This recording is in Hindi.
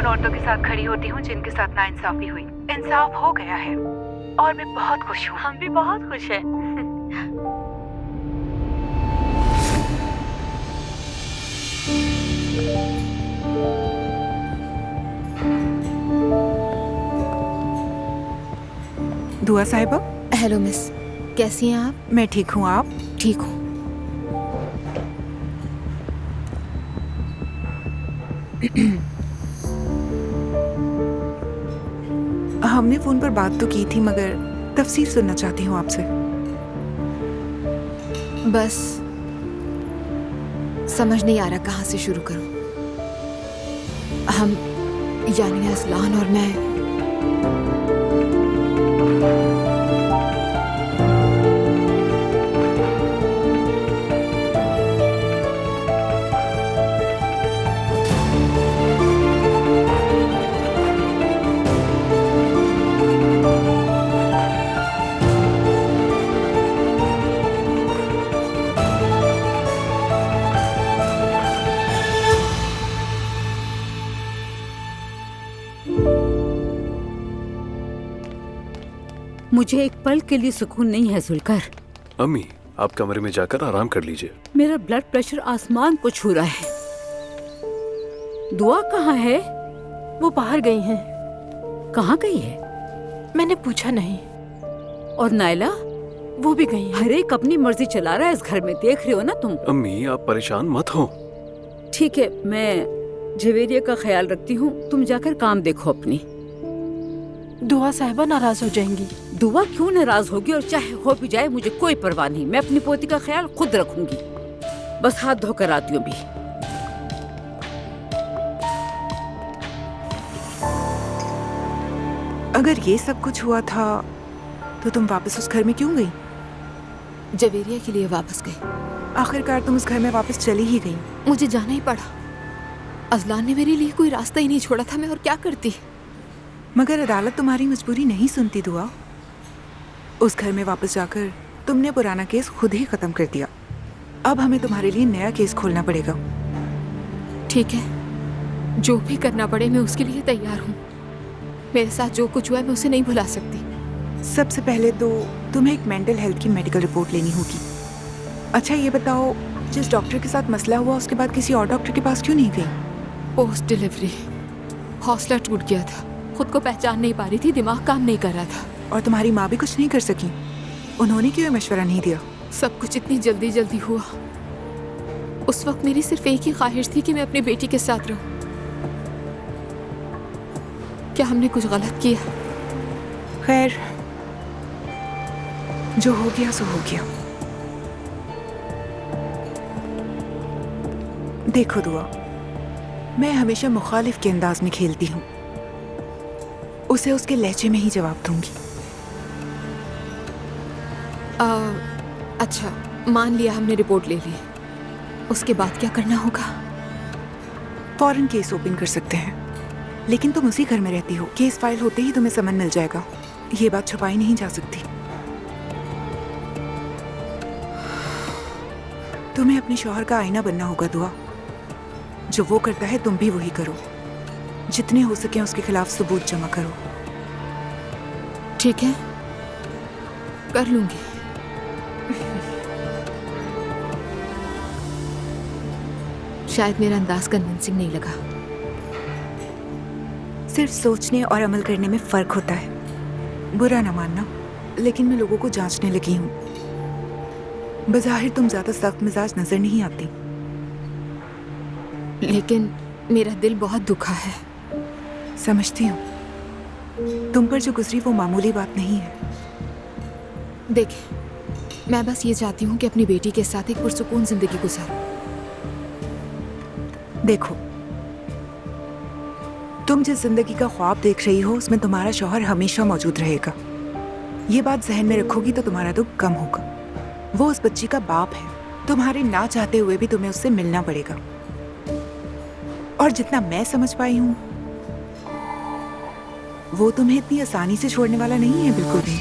औरतों के साथ खड़ी होती हूँ जिनके साथ नाइंसाफी हुई। इंसाफ हो गया है और मैं बहुत खुश हूँ। हम भी बहुत खुश हैं। दुआ साहिबा। हेलो मिस, कैसी हैं आप? मैं ठीक हूँ, आप? ठीक हूँ। हमने फोन पर बात तो की थी मगर तफसील सुनना चाहती हूँ आपसे। बस समझ नहीं आ रहा कहाँ से शुरू करूँ। हम यानी असलान और मैं मुझे एक पल के लिए सुकून नहीं है जुल्कर। अम्मी, आप कमरे में जाकर आराम कर लीजिए। मेरा ब्लड प्रेशर आसमान को छू रहा है। दुआ कहाँ है? वो बाहर गई हैं। कहाँ गई है? मैंने पूछा नहीं। और नायला? वो भी गई हैं। हर एक अपनी मर्जी चला रहा है इस घर में, देख रहे हो ना तुम। अम्मी, आप परेशान मत हो। ठीक है, मैं जवेरिया का ख्याल रखती हूँ, तुम जाकर काम देखो अपनी। दुआ साहिबा नाराज हो जाएंगी। दुआ क्यों नाराज होगी, और चाहे हो भी जाए मुझे कोई परवाह नहीं। मैं अपनी पोती का ख्याल खुद रखूंगी। बस हाथ धोकर आती हूँ भी। अगर ये सब कुछ हुआ था तो तुम वापस उस घर में क्यों गई? जवेरिया के लिए वापस गई। आखिरकार तुम उस घर में वापस चली ही गई। मुझे जाना ही पड़ा। अजलान ने मेरे लिए कोई रास्ता ही नहीं छोड़ा था, मैं और क्या करती। मगर अदालत तुम्हारी मजबूरी नहीं सुनती दुआ। उस घर में वापस जाकर तुमने पुराना केस खुद ही खत्म कर दिया। अब हमें तुम्हारे लिए नया केस खोलना पड़ेगा। ठीक है, जो भी करना पड़े मैं उसके लिए तैयार हूँ। मेरे साथ जो कुछ हुआ है मैं उसे नहीं भुला सकती। सबसे पहले तो तुम्हें एक मेंटल हेल्थ की मेडिकल रिपोर्ट लेनी होगी। अच्छा ये बताओ, जिस डॉक्टर के साथ मसला हुआ उसके बाद किसी और डॉक्टर के पास क्यों नहीं गई? पोस्ट डिलीवरी हौसला टूट गया था। खुद को पहचान नहीं पा रही थी, दिमाग काम नहीं कर रहा था। और तुम्हारी माँ भी कुछ नहीं कर सकी? उन्होंने क्यों मशवरा नहीं दिया? सब कुछ इतनी जल्दी जल्दी हुआ। उस वक्त मेरी सिर्फ एक ही ख्वाहिश थी कि मैं अपनी बेटी के साथ रहूं। क्या हमने कुछ गलत किया? खैर, जो हो गया सो हो गया। देखो दुआ, मैं हमेशा मुखालिफ के अंदाज में खेलती हूँ। उसे उसके लहजे में ही जवाब दूंगी। अच्छा, मान लिया हमने रिपोर्ट ले ली, उसके बाद क्या करना होगा? फौरन केस ओपन कर सकते हैं, लेकिन तुम उसी घर में रहती हो। केस फाइल होते ही तुम्हें समन मिल जाएगा। ये बात छुपाई नहीं जा सकती। तुम्हें अपने शौहर का आईना बनना होगा दुआ। जो वो करता है तुम भी वही करो। जितने हो सके उसके खिलाफ सबूत जमा करो। ठीक है, कर लूंगी। शायद मेरा अंदाज कन्विंसिंग नहीं लगा। सिर्फ सोचने और अमल करने में फर्क होता है। बुरा ना मानना, लेकिन मैं लोगों को जांचने लगी हूँ। बज़ाहिर तुम ज्यादा सख्त मिजाज नजर नहीं आती, लेकिन मेरा दिल बहुत दुखा है। समझती हूँ। तुम पर जो गुजरी वो मामूली बात नहीं है। देखिए, मैं बस ये चाहती हूँ कि अपनी बेटी के साथ एक पुरसुकून जिंदगी गुजारूं। देखो, तुम जिस जिंदगी का ख्वाब देख रही हो उसमें तुम्हारा शौहर हमेशा मौजूद रहेगा। ये बात जहन में रखोगी तो तुम्हारा दुख कम होगा। वो उस बच्ची का बाप है। तुम्हारे ना चाहते हुए भी तुम्हें उससे मिलना पड़ेगा। और जितना मैं समझ पाई हूँ, वो तुम्हें इतनी आसानी से छोड़ने वाला नहीं है, बिल्कुल भी।